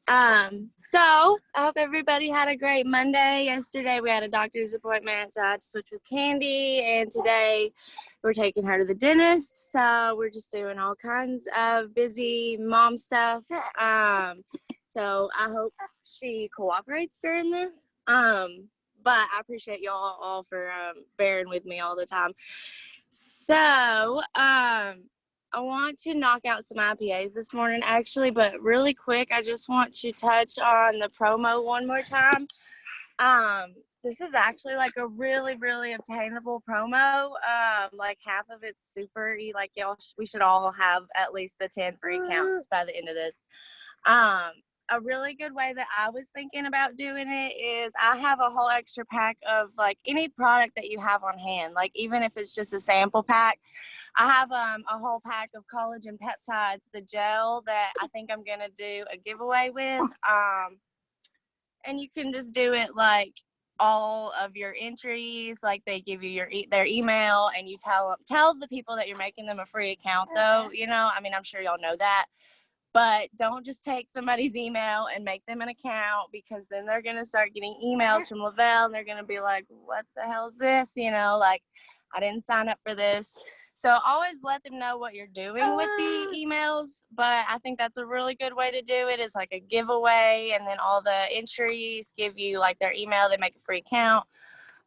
So I hope everybody had a great Monday. Yesterday we had a doctor's appointment, so I had to switch with Candy, and today we're taking her to the dentist. So we're just doing all kinds of busy mom stuff. So I hope she cooperates during this. But I appreciate y'all all for bearing with me all the time. So, I want to knock out some IPAs this morning, actually, but really quick, I just want to touch on the promo one more time. This is actually like a really, really obtainable promo. Like half of it's super, like y'all, we should all have at least the 10 free accounts by the end of this. A really good way that I was thinking about doing it is I have a whole extra pack of like any product that you have on hand, like even if it's just a sample pack. I have a whole pack of collagen peptides, the gel that I think I'm gonna do a giveaway with. And you can just do it like all of your entries, like they give you their email, and you tell the people that you're making them a free account, though. I mean, I'm sure y'all know that. But don't just take somebody's email and make them an account, because then they're going to start getting emails from Lavelle and they're going to be like, what the hell is this? Like, I didn't sign up for this. So always let them know what you're doing with the emails. But I think that's a really good way to do it, is like a giveaway, and then all the entries give you like their email, they make a free account.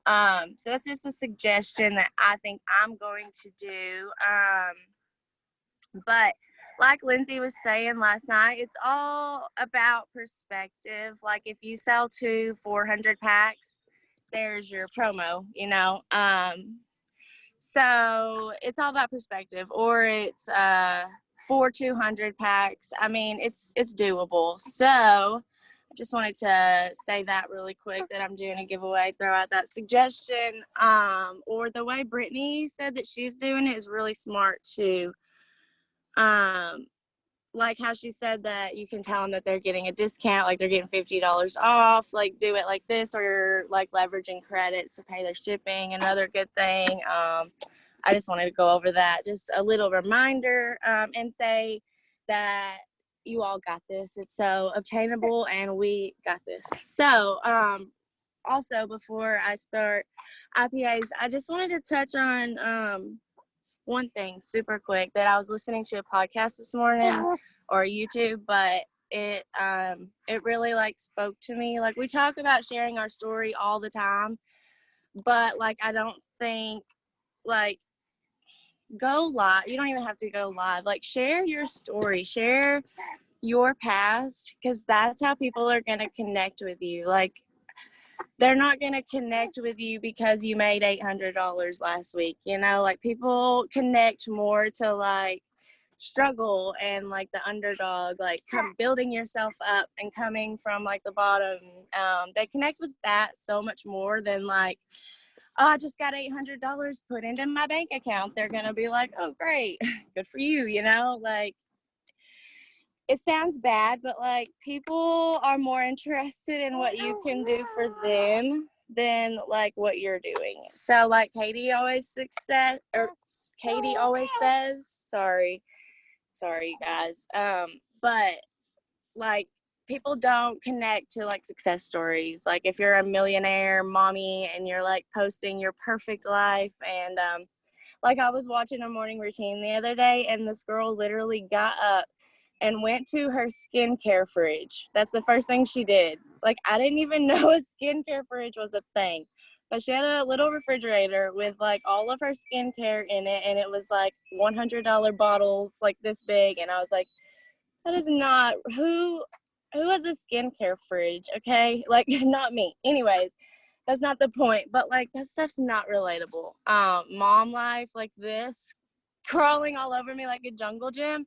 So that's just a suggestion that I think I'm going to do. But like Lindsay was saying last night, it's all about perspective. Like if you sell 400 packs, there's your promo, so it's all about perspective. Or it's 200 packs. I mean, it's doable. So I just wanted to say that really quick, that I'm doing a giveaway, throw out that suggestion. Or the way Brittany said that she's doing it is really smart too. Like how she said that you can tell them that they're getting a discount, like they're getting $50 off, like do it like this, or like leveraging credits to pay their shipping. Another good thing. I just wanted to go over that, just a little reminder, and say that you all got this. It's so obtainable, and we got this. So, also before I start IPAs, I just wanted to touch on, one thing super quick, that I was listening to a podcast this morning, or YouTube, but it really like spoke to me. Like, we talk about sharing our story all the time, but like I don't think, like, go live. You don't even have to go live. Like, share your story, share your past, because that's how people are going to connect with you. Like, they're not going to connect with you because you made $800 last week. Like, people connect more to like struggle and like the underdog, like building yourself up and coming from like the bottom. They connect with that so much more than like, oh, I just got $800 put into my bank account. They're going to be like, oh, great. Good for you. Like, it sounds bad, but like people are more interested in what you can do for them than like what you're doing. So like Katie always says, sorry guys. But like people don't connect to like success stories. Like if you're a millionaire mommy and you're like posting your perfect life, and like I was watching a morning routine the other day, and this girl literally got up and went to her skincare fridge. That's the first thing she did. Like, I didn't even know a skincare fridge was a thing. But she had a little refrigerator with like all of her skincare in it, and it was like $100 bottles like this big. And I was like, that is not, who has a skincare fridge, okay? Like, not me. Anyways, that's not the point. But like, that stuff's not relatable. Mom life like this, crawling all over me like a jungle gym,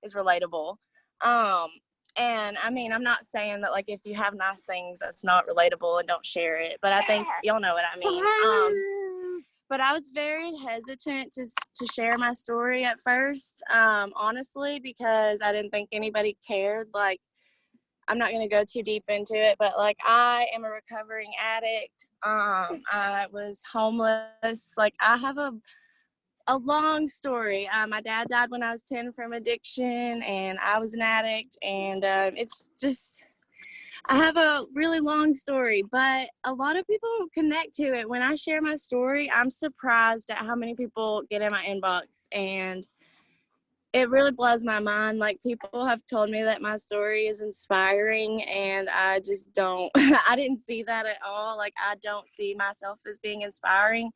is relatable. And I mean, I'm not saying that like if you have nice things that's not relatable and don't share it, but I think y'all know what I mean. But I was very hesitant to share my story at first, honestly, because I didn't think anybody cared. Like, I'm not going to go too deep into it, but like I am a recovering addict. I was homeless. Like, I have a long story. My dad died when I was 10 from addiction, and I was an addict, and it's just I have a really long story, but a lot of people connect to it. When I share my story, I'm surprised at how many people get in my inbox, and it really blows my mind. Like, people have told me that my story is inspiring, and I just don't I didn't see that at all. Like, I don't see myself as being inspiring.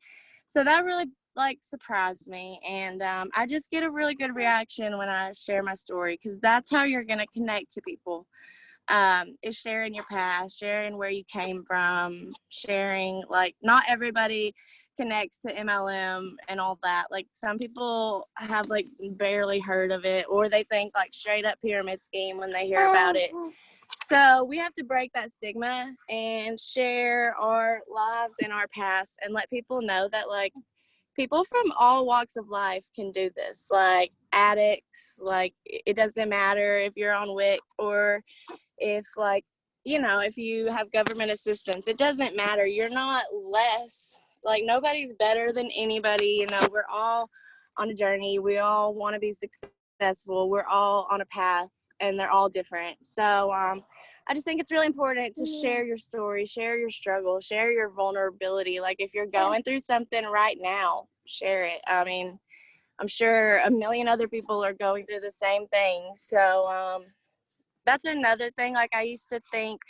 So that really like surprised me, and I just get a really good reaction when I share my story, because that's how you're going to connect to people. Is sharing your past, sharing where you came from, sharing, like, not everybody connects to MLM and all that. Like, some people have like barely heard of it, or they think like straight up pyramid scheme when they hear about it. So we have to break that stigma and share our lives and our past, and let people know that, like, people from all walks of life can do this. Like, addicts, like, it doesn't matter if you're on WIC, or if, like, if you have government assistance, it doesn't matter. You're not less. Like, nobody's better than anybody. We're all on a journey. We all want to be successful. We're all on a path, and they're all different. So I just think it's really important to share your story, share your struggle, share your vulnerability. Like, if you're going through something right now, share it. I mean, I'm sure a million other people are going through the same thing. So that's another thing. Like, I used to think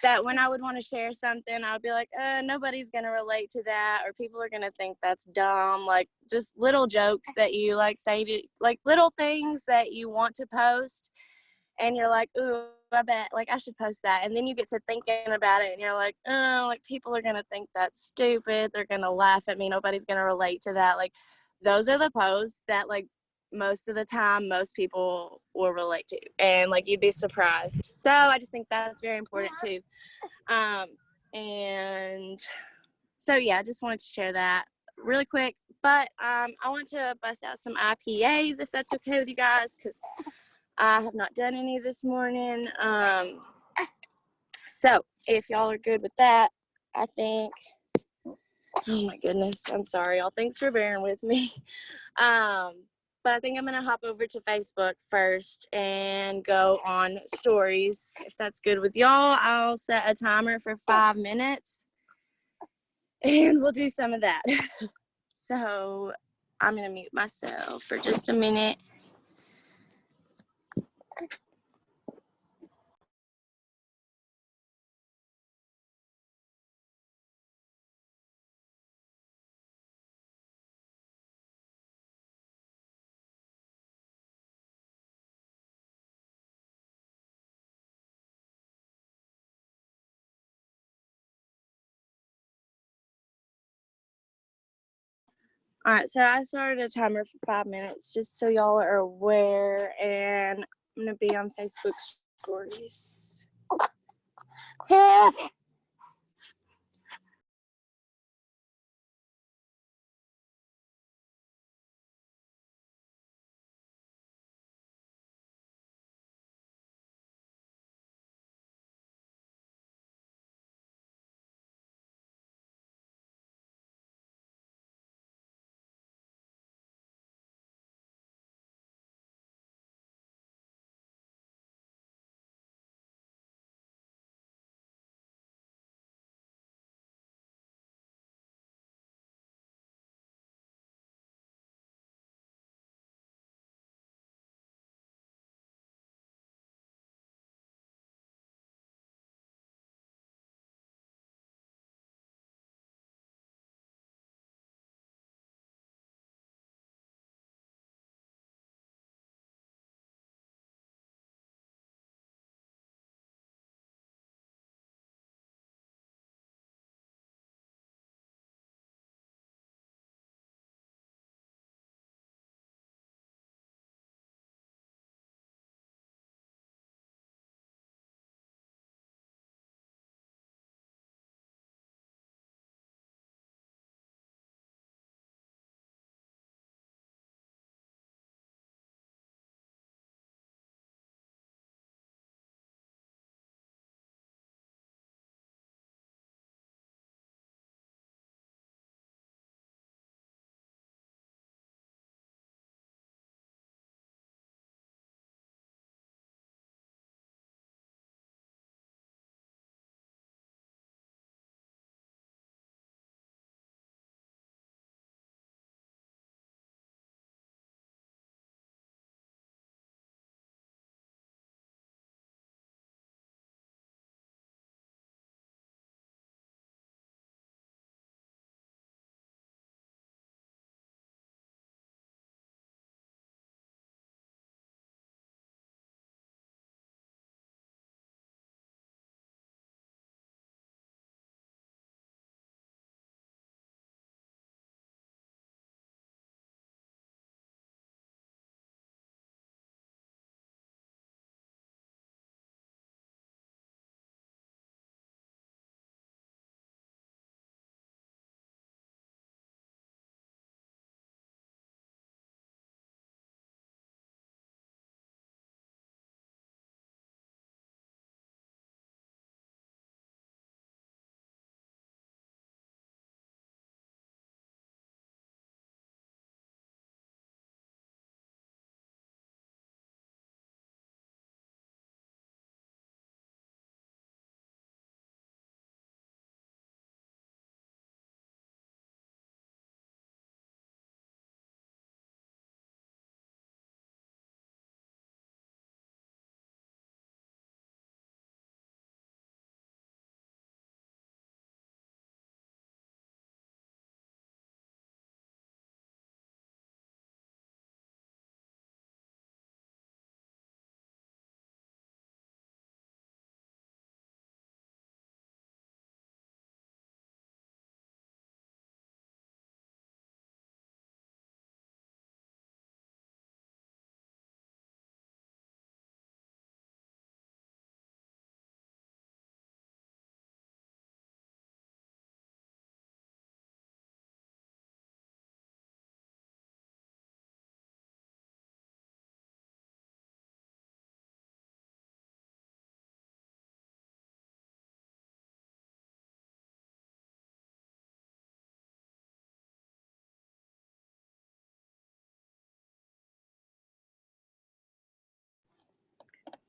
that when I would want to share something, I would be like, nobody's going to relate to that, or people are going to think that's dumb. Like, just little jokes that you like say to, like, little things that you want to post, and you're like, ooh, I bet, like, I should post that. And then you get to thinking about it, and you're like, oh, like, people are going to think that's stupid. They're going to laugh at me. Nobody's going to relate to that. Like, those are the posts that, like, most of the time most people will relate to, and, like, you'd be surprised. So I just think that's very important too. And so, yeah, I just wanted to share that really quick. But I want to bust out some IPAs, if that's okay with you guys, because I have not done any this morning. So if y'all are good with that, I think, oh my goodness, I'm sorry, y'all. Thanks for bearing with me. But I think I'm going to hop over to Facebook first and go on stories. If that's good with y'all, I'll set a timer for 5 minutes, and we'll do some of that. So I'm going to mute myself for just a minute. All right, so I started a timer for 5 minutes, just so y'all are aware, and I'm going to be on Facebook stories.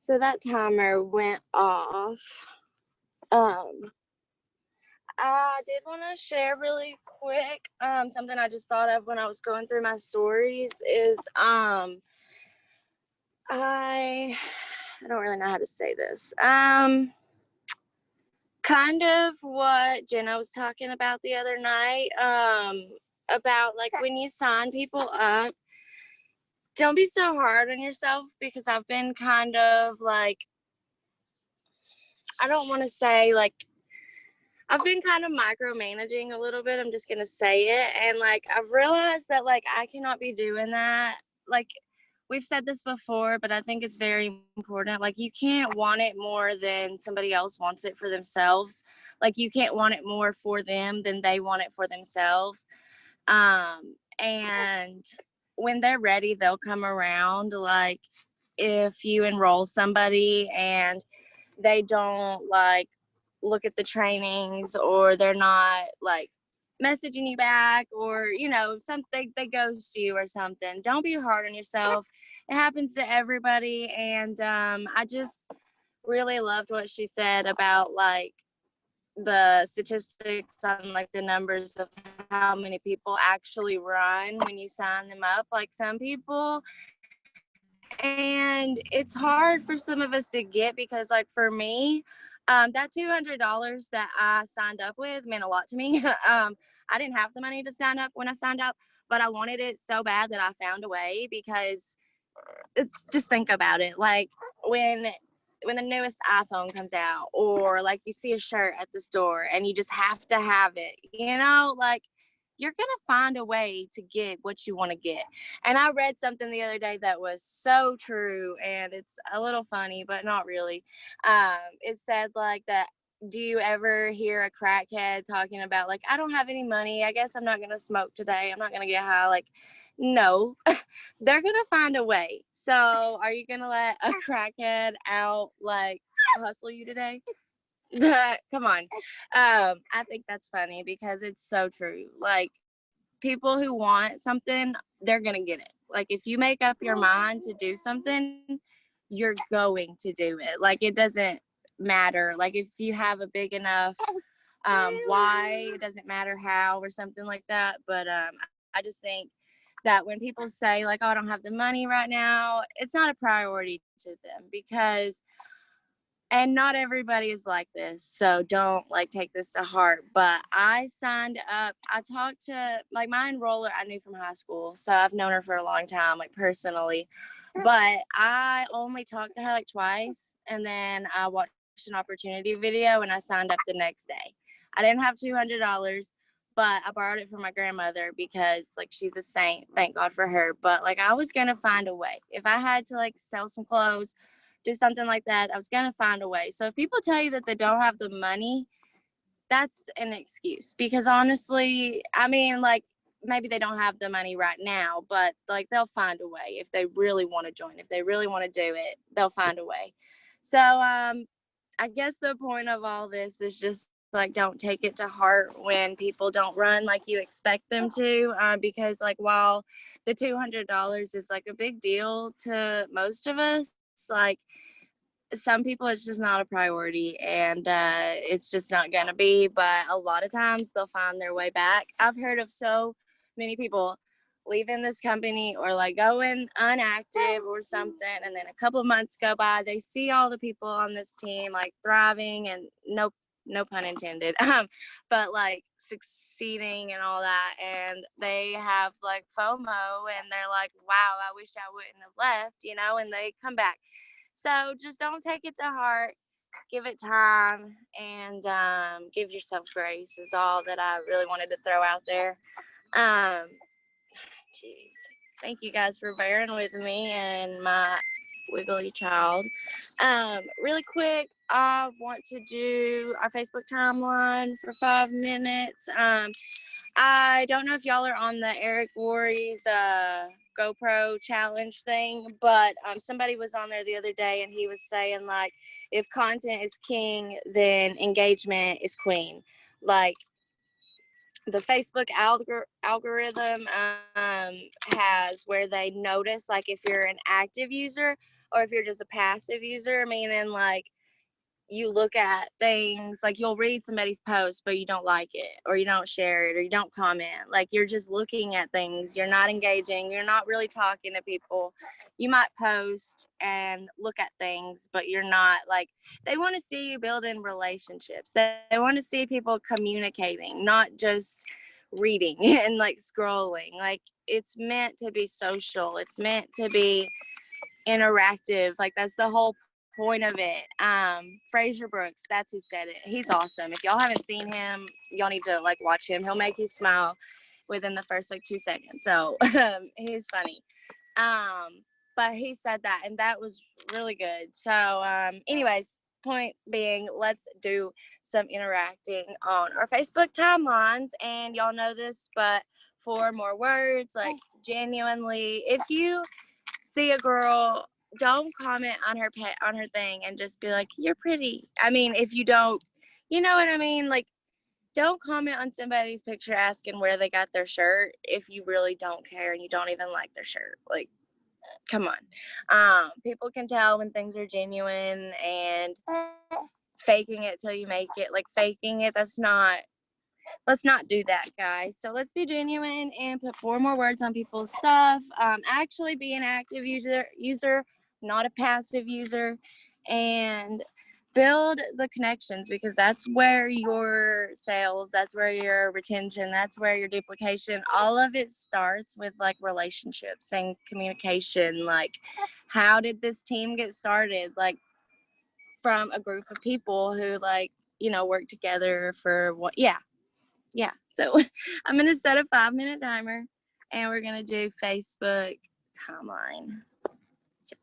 So that timer went off. I did want to share really quick something I just thought of when I was going through my stories is I don't really know how to say this. Kind of what Jenna was talking about the other night, about like when you sign people up, don't be so hard on yourself, because I've been kind of like, I don't want to say like, I've been kind of micromanaging a little bit. I'm just going to say it. And like, I've realized that like, I cannot be doing that. Like, we've said this before, but I think it's very important. Like, you can't want it more than somebody else wants it for themselves. Like, you can't want it more for them than they want it for themselves. And when they're ready, they'll come around. Like, if you enroll somebody and they don't like look at the trainings, or they're not like messaging you back, or you know, something, they ghost you or something, don't be hard on yourself. It happens to everybody. And I just really loved what she said about like the statistics on like the numbers of how many people actually run when you sign them up. Like, some people, and it's hard for some of us to get, because like for me, that $200 that I signed up with meant a lot to me. I didn't have the money to sign up when I signed up, but I wanted it so bad that I found a way. Because it's, just think about it, like when the newest iPhone comes out, or like you see a shirt at the store and you just have to have it, you know, like you're going to find a way to get what you want to get. And I read something the other day that was so true, and it's a little funny, but not really. It said like that, do you ever hear a crackhead talking about like, I don't have any money, I guess I'm not going to smoke today, I'm not going to get high? Like, no, they're going to find a way. So are you going to let a crackhead out like hustle you today? Come on. I think that's funny, because it's so true. Like, people who want something, they're gonna get it. Like, if you make up your mind to do something, you're going to do it. Like, it doesn't matter. Like, if you have a big enough why, it doesn't matter how, or something like that. But I just think that when people say like, oh, I don't have the money right now, it's not a priority to them, because, and not everybody is like this, so don't like take this to heart. But I signed up, I talked to like my enroller, I knew from high school, so I've known her for a long time, like personally. But I only talked to her like twice, and then I watched an opportunity video and I signed up the next day. I didn't have $200, but I borrowed it from my grandmother, because like she's a saint, thank God for her. But like, I was gonna find a way. If I had to like sell some clothes, do something like that, I was gonna find a way. So if people tell you that they don't have the money, that's an excuse. Because honestly, I mean, like, maybe they don't have the money right now, but like, they'll find a way. If they really want to join, if they really want to do it, they'll find a way. So I guess the point of all this is just like, don't take it to heart when people don't run like you expect them to, because like, while the $200 is like a big deal to most of us, like, some people it's just not a priority, and it's just not gonna be. But a lot of times they'll find their way back. I've heard of so many people leaving this company, or like going inactive or something, and then a couple months go by, they see all the people on this team like thriving, and no pun intended, but like succeeding and all that, and they have like FOMO, and they're like, wow, I wish I wouldn't have left, you know, and they come back. So just don't take it to heart. Give it time, and give yourself grace is all that I really wanted to throw out there. Jeez. Thank you guys for bearing with me and my wiggly child. Really quick, I want to do our Facebook timeline for 5 minutes. I don't know if y'all are on the Eric Worre's GoPro challenge thing, but somebody was on there the other day, and he was saying like, if content is king, then engagement is queen. Like, the Facebook algorithm has where they notice like if you're an active user or if you're just a passive user, meaning like you look at things, like you'll read somebody's post but you don't like it, or you don't share it, or you don't comment. Like you're just looking at things, you're not engaging, you're not really talking to people. You might post and look at things, but you're not like, they want to see you building relationships. They want to see people communicating, not just reading and like scrolling. Like it's meant to be social, it's meant to be interactive. Like that's the whole point of it. Fraser Brooks, that's who said it. He's awesome. If y'all haven't seen him, y'all need to like watch him. He'll make you smile within the first like 2 seconds. So he's funny. But he said that, and that was really good. So anyways, point being, let's do some interacting on our Facebook timelines. And y'all know this, but 4 more words, like genuinely, if you see a girl, don't comment on her thing and just be like, you're pretty. I mean, if you don't, you know what I mean? Like, don't comment on somebody's picture asking where they got their shirt if you really don't care and you don't even like their shirt. Like, come on. People can tell when things are genuine, and faking it till you make it. Like faking it, let's not do that, guys. So let's be genuine and put 4 more words on people's stuff. Actually be an active user, not a passive user, and build the connections, because that's where your sales, that's where your retention, that's where your duplication, all of it starts with like relationships and communication. Like, how did this team get started? Like, from a group of people who like, work together for what? Yeah. So I'm going to set a 5-minute timer, and we're going to do Facebook timeline. So.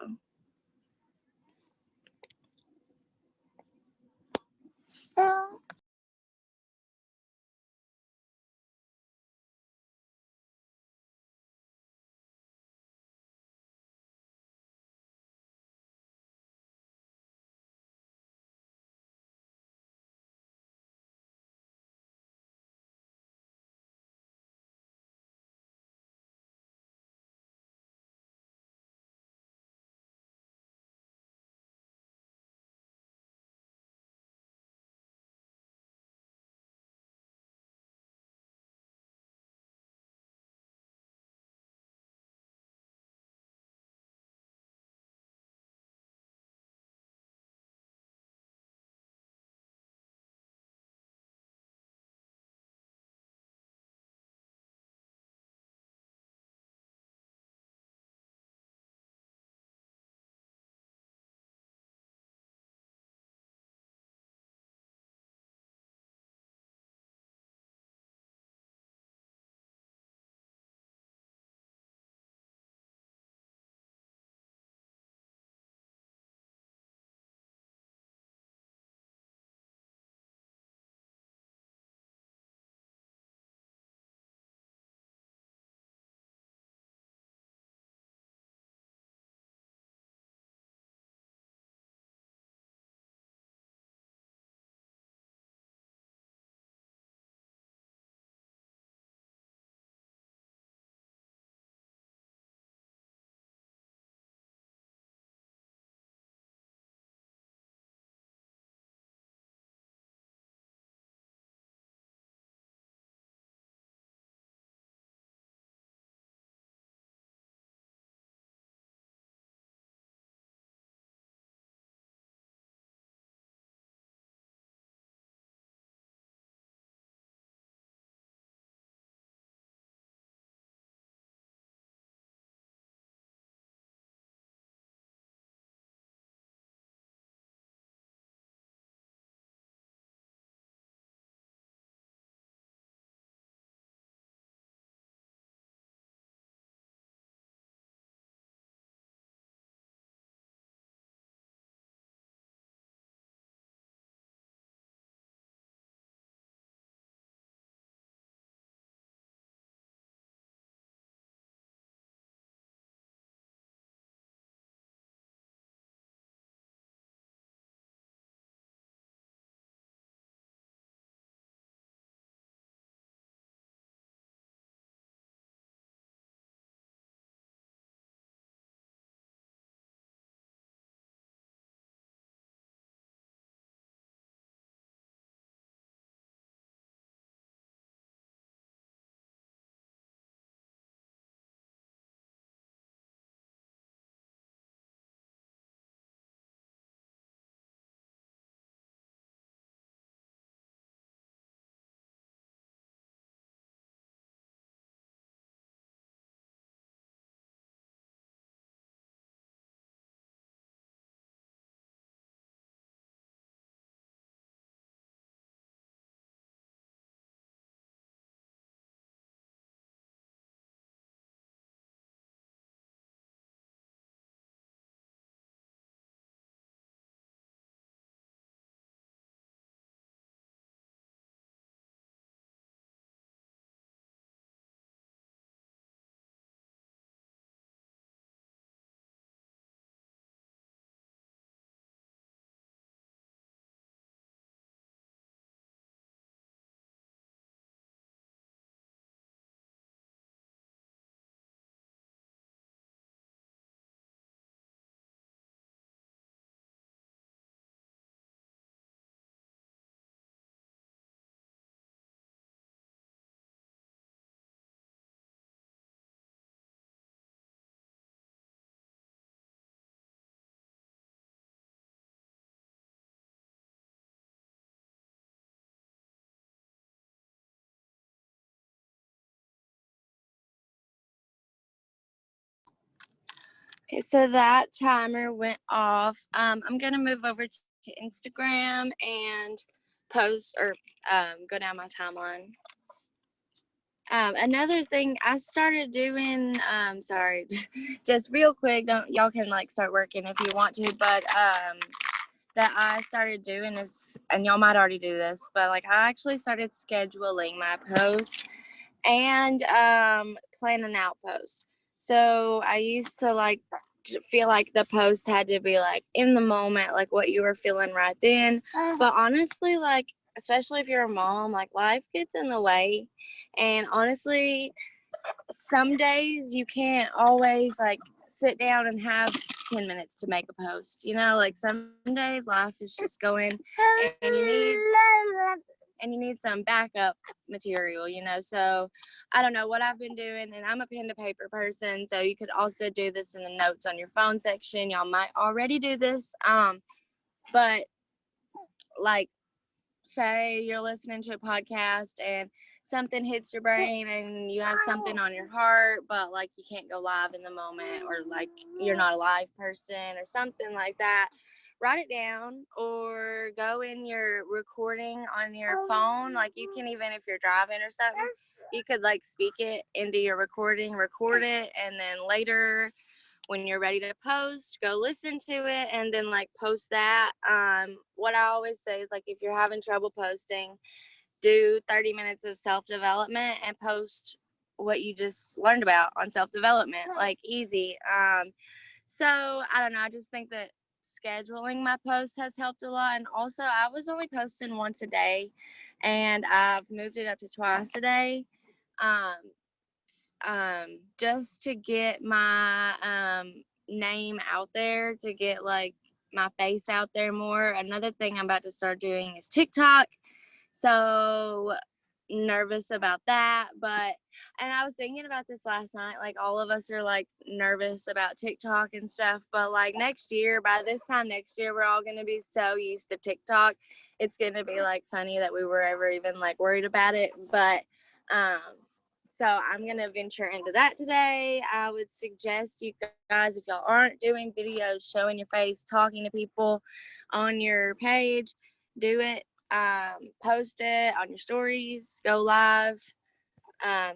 Okay, so that timer went off. I'm gonna move over to Instagram and post or go down my timeline. Another thing I started doing, sorry, just real quick, don't y'all can like start working if you want to, but that I started doing is, and y'all might already do this, but like I actually started scheduling my posts and planning out posts. So I used to like feel like the post had to be like in the moment, like what you were feeling right then. But honestly, like especially if you're a mom, like life gets in the way. And honestly, some days you can't always like sit down and have 10 minutes to make a post. You know, like some days life is just going and you need some backup material, you know. So I don't know what I've been doing, and I'm a pen to paper person, so you could also do this in the notes on your phone section. Y'all might already do this. But like say you're listening to a podcast and something hits your brain and you have something on your heart, but like you can't go live in the moment, or like you're not a live person or something like that, write it down or go in your recording on your phone. Like you can, even if you're driving or something, you could like speak it into your recording, record it, and then later when you're ready to post, go listen to it and then like post that. What I always say is like if you're having trouble posting, do 30 minutes of self-development and post what you just learned about on self-development, like easy. So I don't know, I just think that scheduling my posts has helped a lot. And also I was only posting once a day and I've moved it up to twice a day. um, just to get my name out there, to get like my face out there more. Another thing I'm about to start doing is TikTok. So nervous about that. But and I was thinking about this last night, like all of us are like nervous about TikTok and stuff, but like next year, by this time next year, we're all going to be so used to TikTok, it's going to be like funny that we were ever even like worried about it. But um so I'm going to venture into that today. I would suggest you guys, if y'all aren't doing videos showing your face, talking to people on your page, do it. Post it on your stories, go live,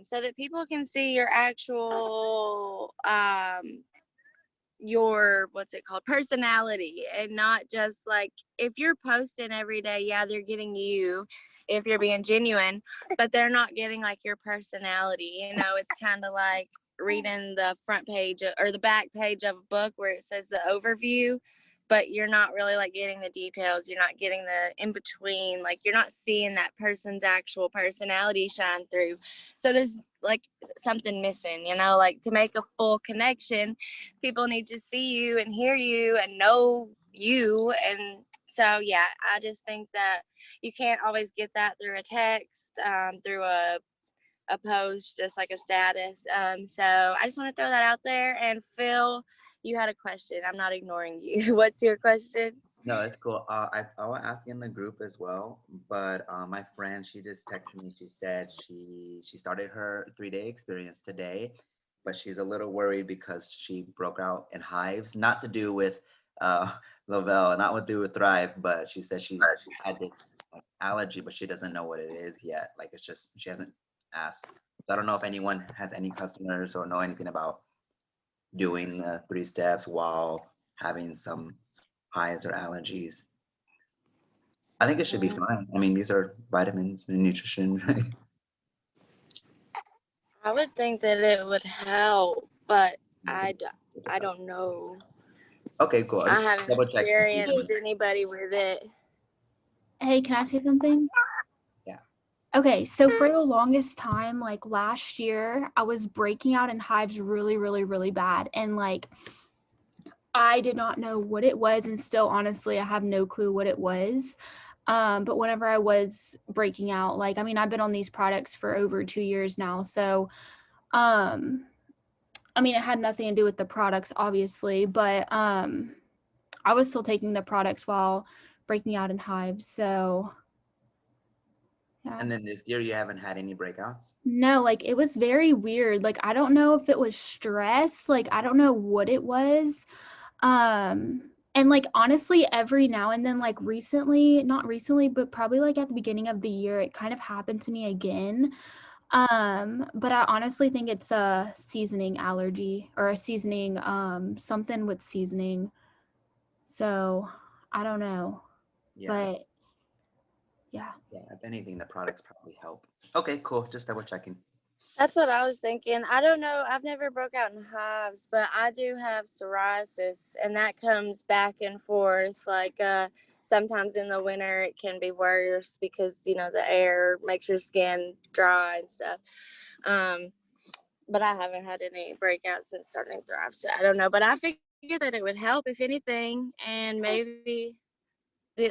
so that people can see your actual your what's it called, personality, and not just like if you're posting every day, yeah, they're getting you if you're being genuine, but they're not getting like your personality. You know, it's kind of like reading the front page or the back page of a book where it says the overview, but you're not really like getting the details. You're not getting the in between, like you're not seeing that person's actual personality shine through. So there's like something missing, you know, like to make a full connection, people need to see you and hear you and know you. And so yeah, I just think that you can't always get that through a text, through a post, just like a status. So I just want to throw that out there. And Phil, you had a question. I'm not ignoring you. What's your question? No, it's cool. I will ask in the group as well, but my friend, she just texted me. She said she started her 3-day experience today, but she's a little worried because she broke out in hives. Not to do with uh, Lavelle, not to do with Thrive, but she said she's had this like, allergy, but she doesn't know what it is yet. Like it's just she hasn't asked. So I don't know if anyone has any customers or know anything about doing 3 steps while having some hives or allergies. I think it should be fine. I mean, these are vitamins and nutrition, right? I would think that it would help, but I don't know. Okay, cool. I'll I just haven't double check. experienced anybody with it. Hey, can I say something? Yeah. Okay, so for the longest time, like last year, I was breaking out in hives really, really, really bad. And like, I did not know what it was. And still, honestly, I have no clue what it was. But whenever I was breaking out, like, I mean, I've been on these products for over 2 years now. So, I mean, it had nothing to do with the products, obviously, but I was still taking the products while breaking out in hives. So, Yeah. And then this year you haven't had any breakouts? No, like it was very weird. Like I don't know if it was stress, like I don't know what it was. And like honestly, every now and then, like recently, not recently, but probably like at the beginning of the year, it kind of happened to me again. But I honestly think it's a seasoning allergy or a seasoning, something with seasoning. So I don't know. Yeah. But yeah. Yeah, if anything, the products probably help. Okay, cool. Just double checking. That's what I was thinking. I don't know. I've never broke out in hives, but I do have psoriasis, and that comes back and forth. Like sometimes in the winter, it can be worse because the air makes your skin dry and stuff. But I haven't had any breakouts since starting to thrive, so I don't know. But I figured that it would help if anything, and maybe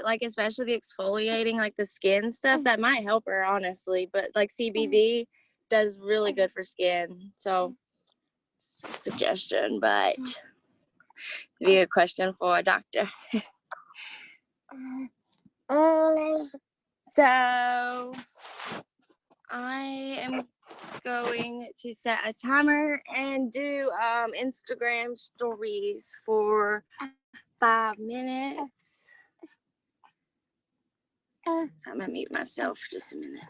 like especially the exfoliating, like the skin stuff, that might help her honestly. But like CBD does really good for skin, so suggestion, but be a question for a doctor. So I am going to set a timer and do Instagram stories for 5 minutes. So I'm gonna mute myself for just a minute.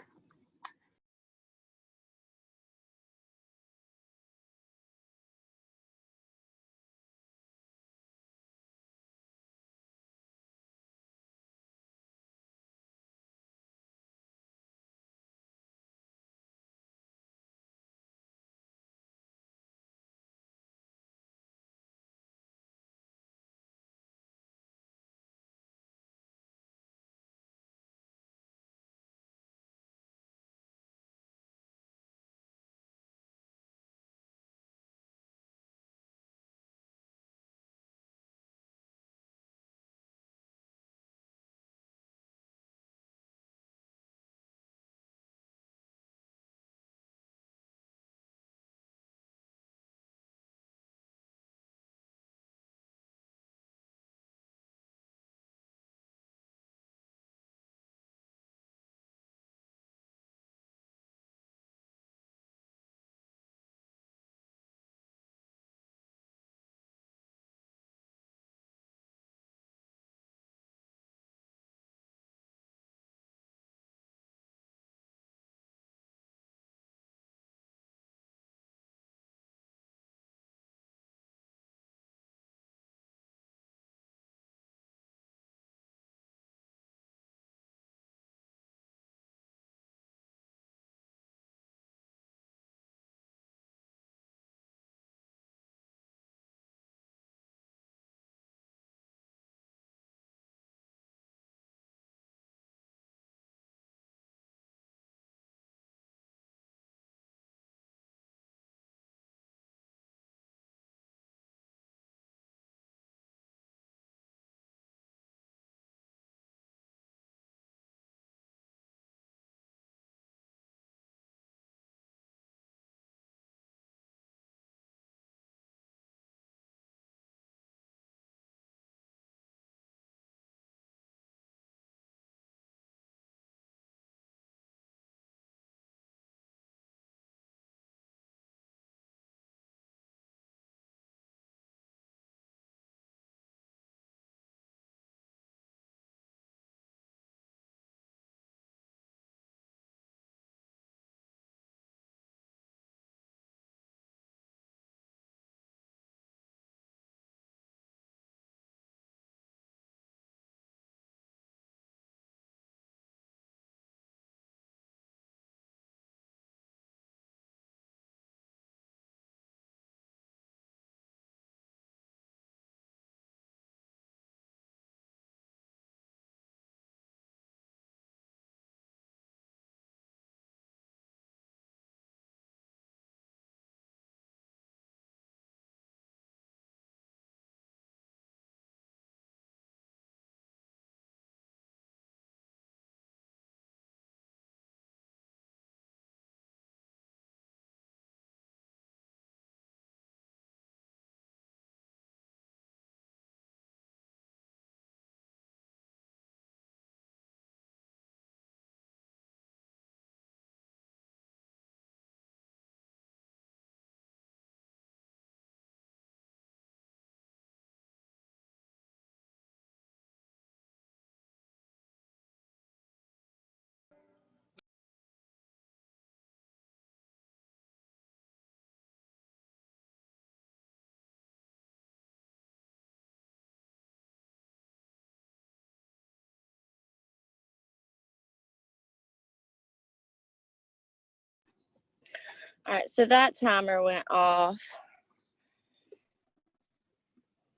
All right, so that timer went off.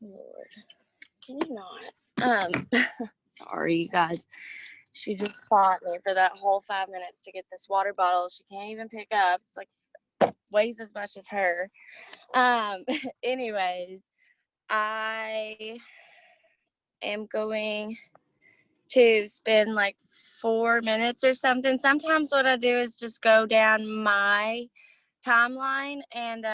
Lord, can you not? Sorry, you guys. She just fought me for that whole 5 minutes to get this water bottle. She can't even pick up. It's like it weighs as much as her. Anyways, I am going to spend like 4 minutes or something. Sometimes what I do is just go down my timeline and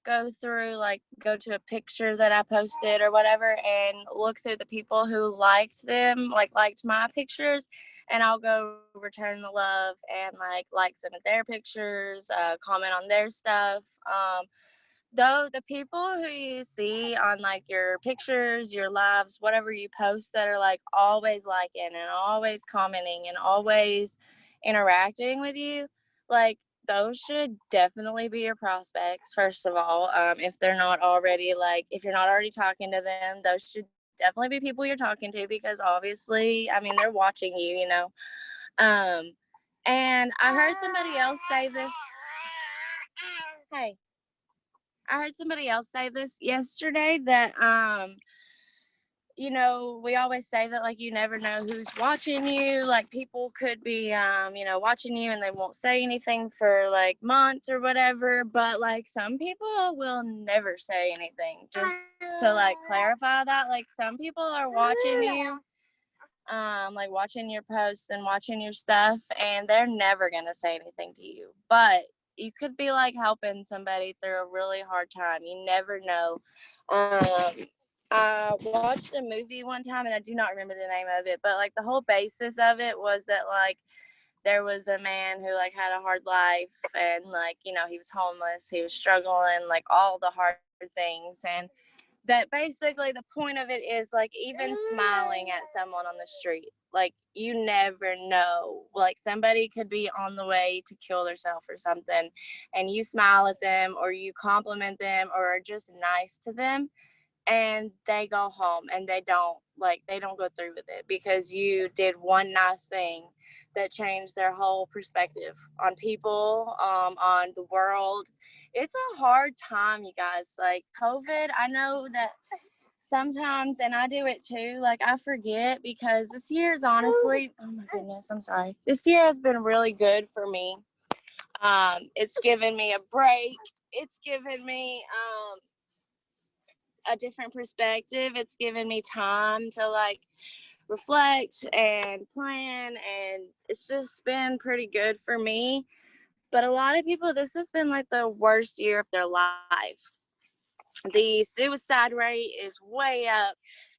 go through, like, go to a picture that I posted or whatever and look through the people who liked them, liked my pictures, and I'll go return the love and like some of their pictures, comment on their stuff. Though the people who you see on like your pictures, your lives, whatever you post that are like always liking and always commenting and always interacting with you, like those should definitely be your prospects, first of all. If they're not already, like, if you're not already talking to them, those should definitely be people you're talking to, because obviously, I mean, they're watching you, you know. And I heard somebody else say this. Hey. I heard somebody else say this yesterday that, you know, we always say that, like, you never know who's watching you. Like, people could be, you know, watching you and they won't say anything for like months or whatever. But like some people will never say anything. Just to like clarify that, like some people are watching you, like watching your posts and watching your stuff, and they're never gonna say anything to you. But you could be like helping somebody through a really hard time. You never know. I watched a movie one time and I do not remember the name of it, but like the whole basis of it was that like there was a man who like had a hard life, and like, you know, he was homeless, he was struggling, like all the hard things, and that basically the point of it is like even smiling at someone on the street, like you never know, like somebody could be on the way to kill themselves or something, and you smile at them or you compliment them or are just nice to them, and they go home and they don't go through with it because you did one nice thing that changed their whole perspective on people, on the world. It's a hard time, you guys. Like COVID, I know that sometimes, and I do it too, like I forget, because this year's honestly, oh my goodness, I'm sorry, this year has been really good for me. It's given me a break. It's given me a different perspective. It's given me time to like reflect and plan, and it's just been pretty good for me. But a lot of people, this has been like the worst year of their life. The suicide rate is way up.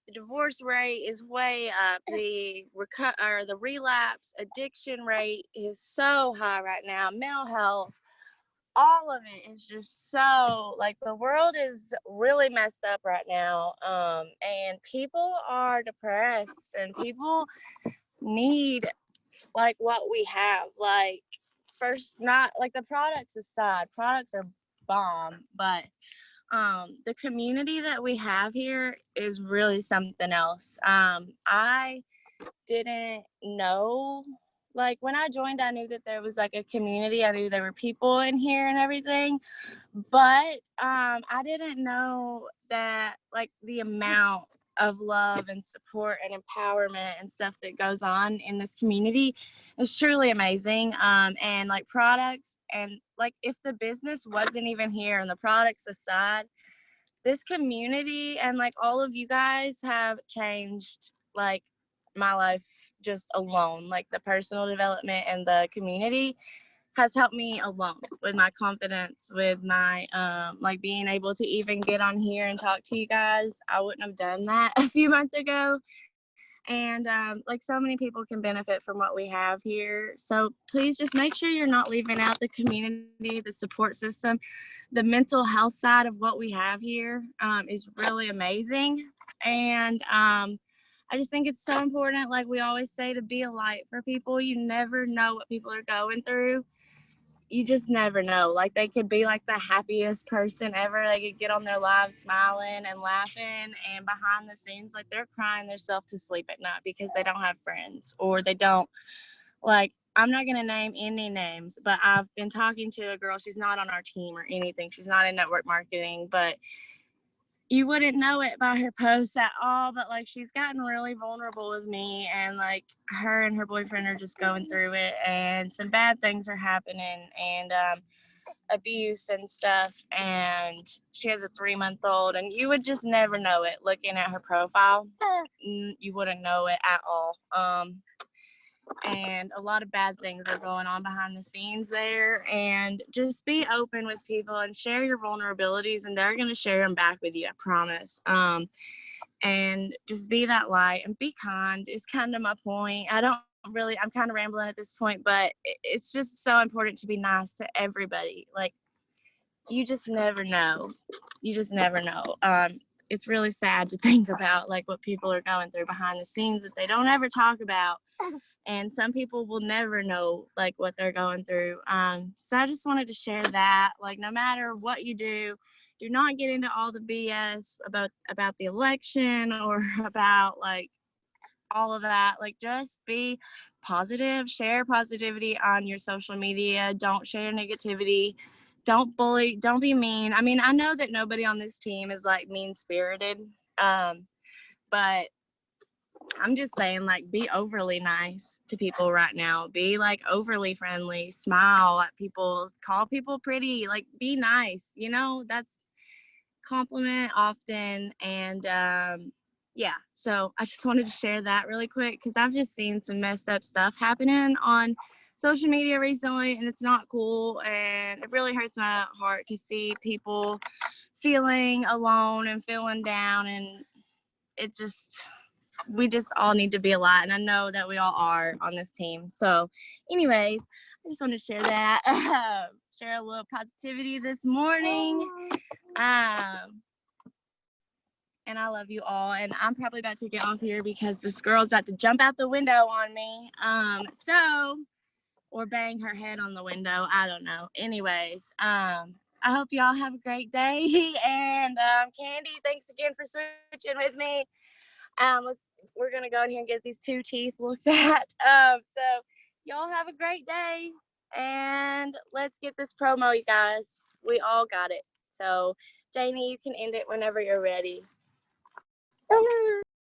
The divorce rate is way up. The relapse addiction rate is so high right now. Mental health, all of it is just so, like, the world is really messed up right now, and people are depressed, and people need like what we have. Like, first, not like the products aside, products are bomb, but the community that we have here is really something else. I didn't know, like when I joined, I knew that there was like a community. I knew there were people in here and everything, but I didn't know that like the amount of love and support and empowerment and stuff that goes on in this community is truly amazing. And like products, and like if the business wasn't even here and the products aside, this community and like all of you guys have changed like my life just alone. Like the personal development and the community has helped me alone with my confidence, with my like being able to even get on here and talk to you guys. I wouldn't have done that a few months ago. And like so many people can benefit from what we have here. So please just make sure you're not leaving out the community, the support system. The mental health side of what we have here is really amazing. And I just think it's so important, like we always say, to be a light for people. You never know what people are going through. You just never know. Like they could be like the happiest person ever. They could get on their lives smiling and laughing, and behind the scenes, like they're crying themselves to sleep at night because they don't have friends, or they don't, like, I'm not going to name any names, but I've been talking to a girl. She's not on our team or anything. She's not in network marketing, but you wouldn't know it by her posts at all. But like, she's gotten really vulnerable with me, and like her and her boyfriend are just going through it, and some bad things are happening, and abuse and stuff. And she has a 3-month-old, and you would just never know it looking at her profile. You wouldn't know it at all. And a lot of bad things are going on behind the scenes there. And just be open with people and share your vulnerabilities, and they're going to share them back with you, I promise. And just be that light and be kind is kind of my point. I'm kind of rambling at this point, but it's just so important to be nice to everybody. Like, you just never know. It's really sad to think about like what people are going through behind the scenes that they don't ever talk about. And some people will never know like what they're going through. So I just wanted to share that. Like, no matter what you do not get into all the BS about the election or about like all of that. Like, just be positive, share positivity on your social media. Don't share negativity. Don't bully, don't be mean. I mean, I know that nobody on this team is like mean spirited. But I'm just saying, like, be overly nice to people right now. Be like overly friendly, smile at people, call people pretty, like, be nice, that's compliment often. And yeah, so I just wanted to share that really quick because I've just seen some messed up stuff happening on social media recently, and it's not cool. And it really hurts my heart to see people feeling alone and feeling down. And we just all need to be a lot, and I know that we all are on this team. So anyways, I just want to share that, share a little positivity this morning. And I love you all, and I'm probably about to get off here because this girl's about to jump out the window on me, or bang her head on the window, I don't know. Anyways, I hope y'all have a great day. And Candy, thanks again for switching with me. We're gonna go in here and get these 2 teeth looked at. So y'all have a great day, and let's get this promo, you guys. We all got it. So Janie, you can end it whenever you're ready.